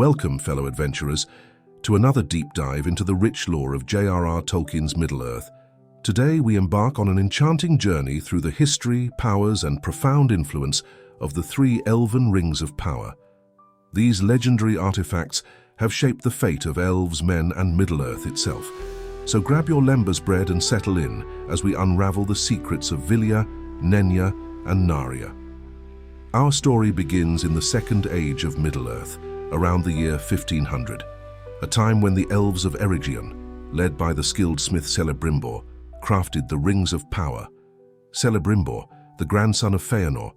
Welcome, fellow adventurers, to another deep dive into the rich lore of J.R.R. Tolkien's Middle-earth. Today we embark on an enchanting journey through the history, powers, and profound influence of the three Elven Rings of Power. These legendary artifacts have shaped the fate of elves, men, and Middle-earth itself. So grab your lembas bread and settle in as we unravel the secrets of Vilya, Nenya, and Narya. Our story begins in the Second Age of Middle-earth, around the year 1500, a time when the Elves of Eregion, led by the skilled smith Celebrimbor, crafted the Rings of Power. Celebrimbor, the grandson of Feanor,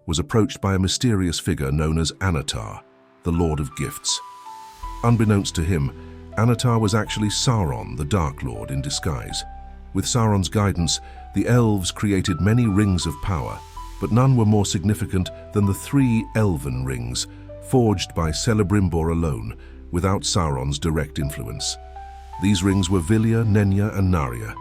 was approached by a mysterious figure known as Anatar, the Lord of Gifts. Unbeknownst to him, Anatar was actually Sauron, the Dark Lord, in disguise. With Sauron's guidance, the elves created many rings of power, but none were more significant than the three Elven Rings, forged by Celebrimbor alone, without Sauron's direct influence. These rings were Vilya, Nenya, and Narya,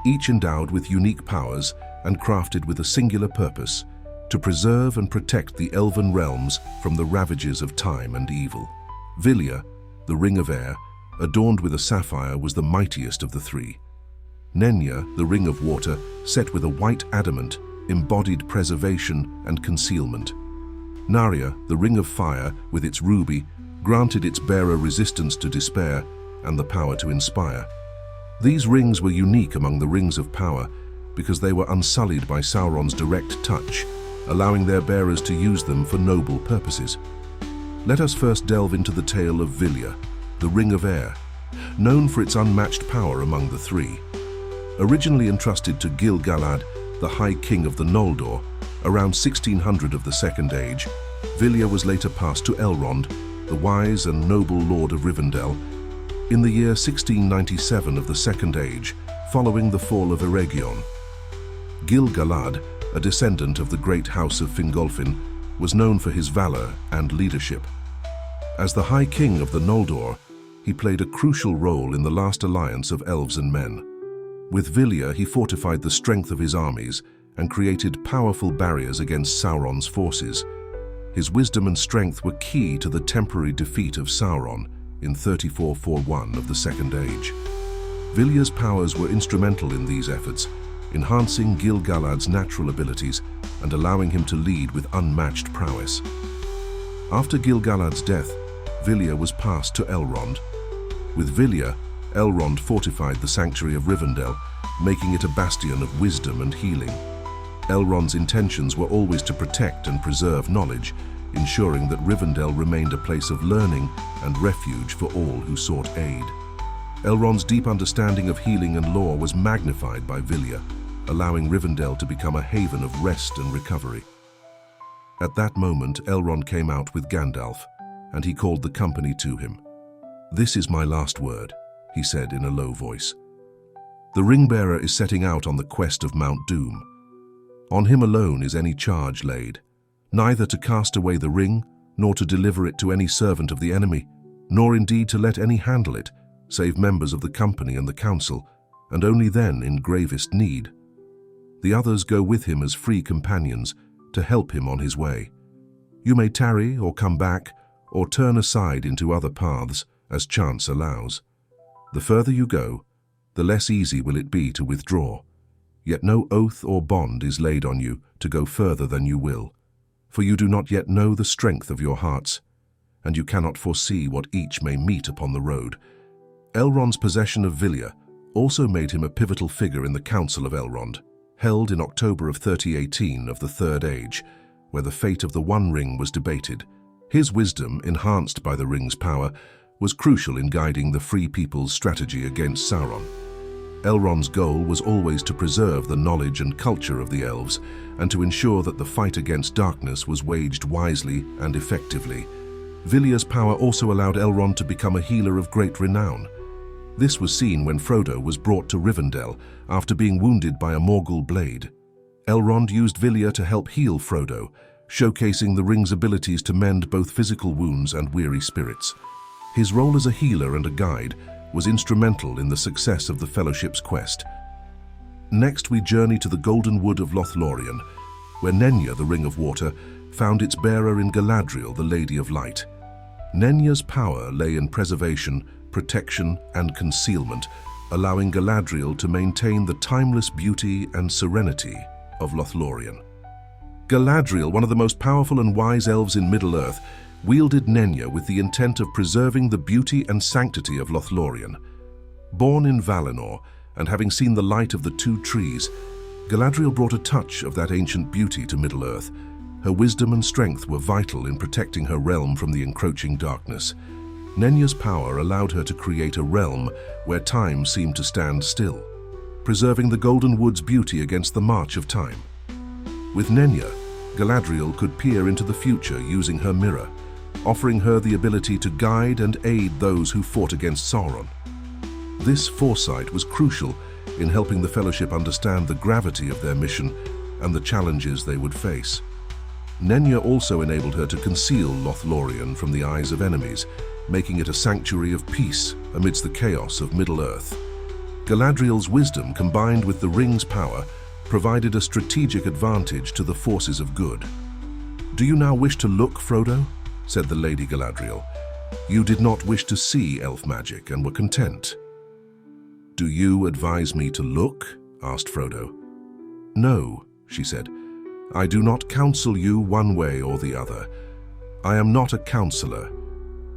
each endowed with unique powers and crafted with a singular purpose: to preserve and protect the elven realms from the ravages of time and evil. Vilya, the Ring of Air, adorned with a sapphire, was the mightiest of the three. Nenya, the Ring of Water, set with a white adamant, embodied preservation and concealment. Narya, the Ring of Fire, with its ruby, granted its bearer resistance to despair and the power to inspire. These rings were unique among the Rings of Power because they were unsullied by Sauron's direct touch, allowing their bearers to use them for noble purposes. Let us first delve into the tale of Vilya, the Ring of Air, known for its unmatched power among the three. Originally entrusted to Gil-galad, the High King of the Noldor, around 1600 of the Second Age, Vilya was later passed to Elrond, the wise and noble Lord of Rivendell, in the year 1697 of the Second Age, following the fall of Eregion. Gil-galad, a descendant of the great house of Fingolfin, was known for his valor and leadership. As the High King of the Noldor, he played a crucial role in the last alliance of elves and men. With Vilya, he fortified the strength of his armies and created powerful barriers against Sauron's forces. His wisdom and strength were key to the temporary defeat of Sauron in 3441 of the Second Age. Vilya's powers were instrumental in these efforts, enhancing Gil-galad's natural abilities and allowing him to lead with unmatched prowess. After Gil-galad's death, Vilya was passed to Elrond. With Vilya, Elrond fortified the sanctuary of Rivendell, making it a bastion of wisdom and healing. Elrond's intentions were always to protect and preserve knowledge, ensuring that Rivendell remained a place of learning and refuge for all who sought aid. Elrond's deep understanding of healing and lore was magnified by Vilya, allowing Rivendell to become a haven of rest and recovery. At that moment, Elrond came out with Gandalf, and he called the company to him. "This is my last word," he said in a low voice. "The ring-bearer is setting out on the quest of Mount Doom. On him alone is any charge laid, neither to cast away the ring, nor to deliver it to any servant of the enemy, nor indeed to let any handle it, save members of the company and the council, and only then in gravest need. The others go with him as free companions to help him on his way. You may tarry or come back, or turn aside into other paths, as chance allows. The further you go, the less easy will it be to withdraw. Yet no oath or bond is laid on you to go further than you will, for you do not yet know the strength of your hearts, and you cannot foresee what each may meet upon the road." Elrond's possession of Vilya also made him a pivotal figure in the Council of Elrond, held in October of 3018 of the Third Age, where the fate of the One Ring was debated. His wisdom, enhanced by the ring's power, was crucial in guiding the Free People's strategy against Sauron. Elrond's goal was always to preserve the knowledge and culture of the elves and to ensure that the fight against darkness was waged wisely and effectively. Vilya's power also allowed Elrond to become a healer of great renown. This was seen when Frodo was brought to Rivendell after being wounded by a Morgul blade. Elrond used Vilya to help heal Frodo, showcasing the ring's abilities to mend both physical wounds and weary spirits. His role as a healer and a guide was instrumental in the success of the Fellowship's quest. Next, we journey to the Golden Wood of Lothlorien, where Nenya, the Ring of Water, found its bearer in Galadriel, the Lady of Light. Nenya's power lay in preservation, protection, and concealment, allowing Galadriel to maintain the timeless beauty and serenity of Lothlorien. Galadriel, one of the most powerful and wise elves in Middle-earth, wielded Nenya with the intent of preserving the beauty and sanctity of Lothlorien. Born in Valinor, and having seen the light of the two trees, Galadriel brought a touch of that ancient beauty to Middle-earth. Her wisdom and strength were vital in protecting her realm from the encroaching darkness. Nenya's power allowed her to create a realm where time seemed to stand still, preserving the Golden Wood's beauty against the march of time. With Nenya, Galadriel could peer into the future using her mirror, offering her the ability to guide and aid those who fought against Sauron. This foresight was crucial in helping the Fellowship understand the gravity of their mission and the challenges they would face. Nenya also enabled her to conceal Lothlorien from the eyes of enemies, making it a sanctuary of peace amidst the chaos of Middle-earth. Galadriel's wisdom, combined with the ring's power, provided a strategic advantage to the forces of good. "Do you now wish to look, Frodo?" said the Lady Galadriel. "You did not wish to see elf magic and were content." "Do you advise me to look?" asked Frodo. "No," she said. "I do not counsel you one way or the other. I am not a counselor.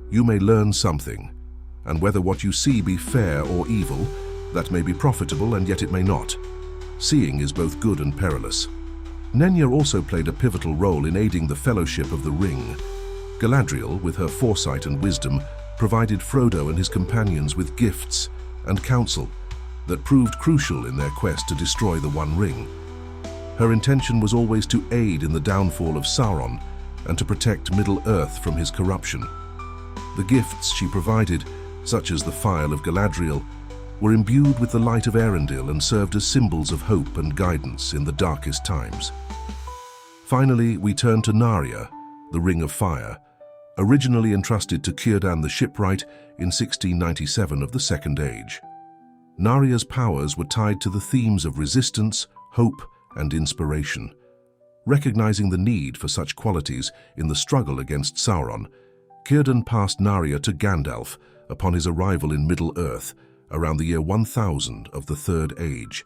You may learn something, and whether what you see be fair or evil, that may be profitable and yet it may not. Seeing is both good and perilous." Nenya also played a pivotal role in aiding the Fellowship of the Ring. Galadriel, with her foresight and wisdom, provided Frodo and his companions with gifts and counsel that proved crucial in their quest to destroy the One Ring. Her intention was always to aid in the downfall of Sauron and to protect Middle-earth from his corruption. The gifts she provided, such as the Phial of Galadriel, were imbued with the light of Erendil and served as symbols of hope and guidance in the darkest times. Finally, we turn to Narya, the Ring of Fire, originally entrusted to Círdan the Shipwright in 1697 of the Second Age. Narya's powers were tied to the themes of resistance, hope, and inspiration. Recognizing the need for such qualities in the struggle against Sauron, Círdan passed Narya to Gandalf upon his arrival in Middle-earth around the year 1000 of the Third Age.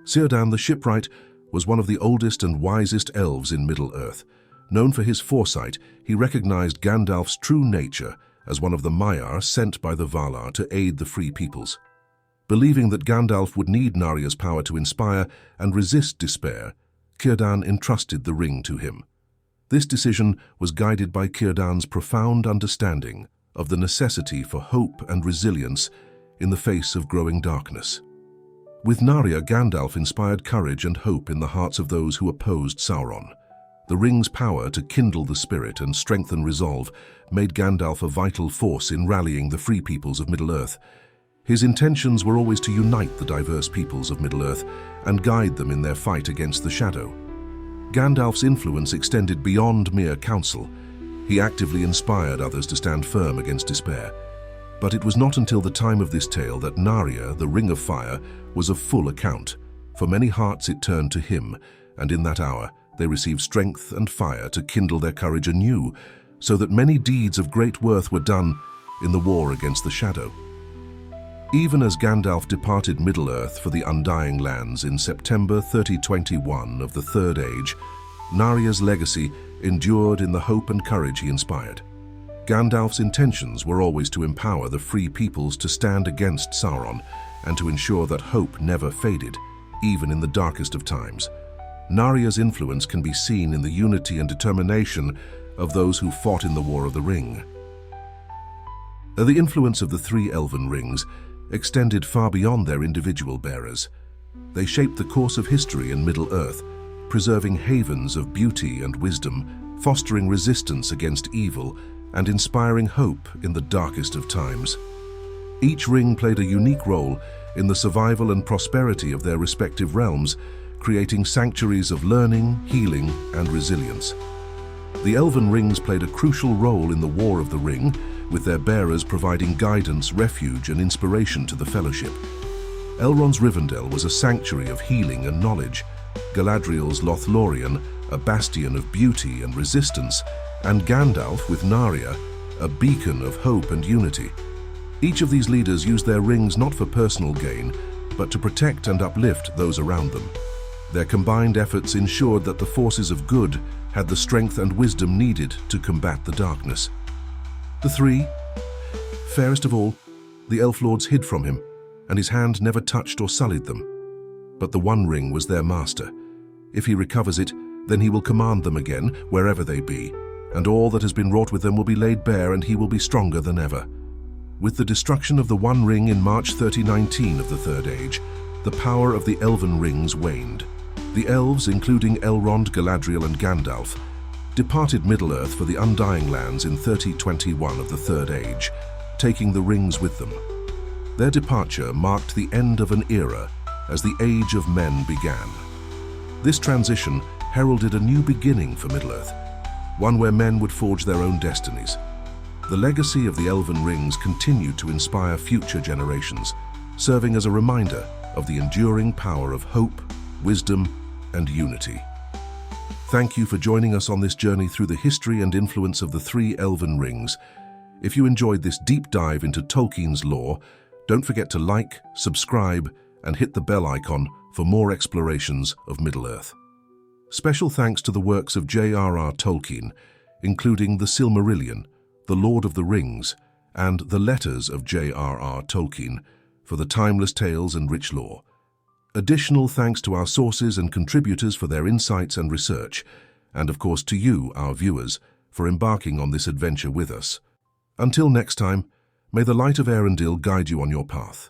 Círdan the Shipwright was one of the oldest and wisest elves in Middle-earth. Known for his foresight, he recognized Gandalf's true nature as one of the Maiar sent by the Valar to aid the free peoples. Believing that Gandalf would need Narya's power to inspire and resist despair, Círdan entrusted the ring to him. This decision was guided by Círdan's profound understanding of the necessity for hope and resilience in the face of growing darkness. With Narya, Gandalf inspired courage and hope in the hearts of those who opposed Sauron. The ring's power to kindle the spirit and strengthen resolve made Gandalf a vital force in rallying the free peoples of Middle-earth. His intentions were always to unite the diverse peoples of Middle-earth and guide them in their fight against the Shadow. Gandalf's influence extended beyond mere counsel. He actively inspired others to stand firm against despair. But it was not until the time of this tale that Narya, the Ring of Fire, was of full account. For many hearts it turned to him, and in that hour they received strength and fire to kindle their courage anew, so that many deeds of great worth were done in the war against the Shadow. Even as Gandalf departed Middle-earth for the Undying Lands in September 3021 of the Third Age, Narya's legacy endured in the hope and courage he inspired. Gandalf's intentions were always to empower the free peoples to stand against Sauron and to ensure that hope never faded, even in the darkest of times. Narya's influence can be seen in the unity and determination of those who fought in the War of the Ring. The influence of the three Elven Rings extended far beyond their individual bearers. They shaped the course of history in Middle-earth, preserving havens of beauty and wisdom, fostering resistance against evil, and inspiring hope in the darkest of times. Each ring played a unique role in the survival and prosperity of their respective realms, creating sanctuaries of learning, healing, and resilience. The Elven Rings played a crucial role in the War of the Ring, with their bearers providing guidance, refuge, and inspiration to the Fellowship. Elrond's Rivendell was a sanctuary of healing and knowledge, Galadriel's Lothlorien a bastion of beauty and resistance, and Gandalf, with Narya, a beacon of hope and unity. Each of these leaders used their rings not for personal gain, but to protect and uplift those around them. Their combined efforts ensured that the forces of good had the strength and wisdom needed to combat the darkness. The three, fairest of all, the elf lords hid from him, and his hand never touched or sullied them. But the One Ring was their master. If he recovers it, then he will command them again, wherever they be, and all that has been wrought with them will be laid bare, and he will be stronger than ever. With the destruction of the One Ring in March 3019 of the Third Age, the power of the Elven Rings waned. The elves, including Elrond, Galadriel and Gandalf, departed Middle-earth for the Undying Lands in 3021 of the Third Age, taking the rings with them. Their departure marked the end of an era as the Age of Men began. This transition heralded a new beginning for Middle-earth, one where men would forge their own destinies. The legacy of the Elven Rings continued to inspire future generations, serving as a reminder of the enduring power of hope, wisdom, and unity. Thank you for joining us on this journey through the history and influence of the three Elven Rings. If you enjoyed this deep dive into Tolkien's lore, don't forget to like, subscribe, and hit the bell icon for more explorations of Middle-earth. Special thanks to the works of J.R.R. Tolkien, including The Silmarillion, The Lord of the Rings, and The Letters of J.R.R. Tolkien, for the timeless tales and rich lore. Additional thanks to our sources and contributors for their insights and research, and of course to you, our viewers, for embarking on this adventure with us. Until next time, may the light of Arendelle guide you on your path.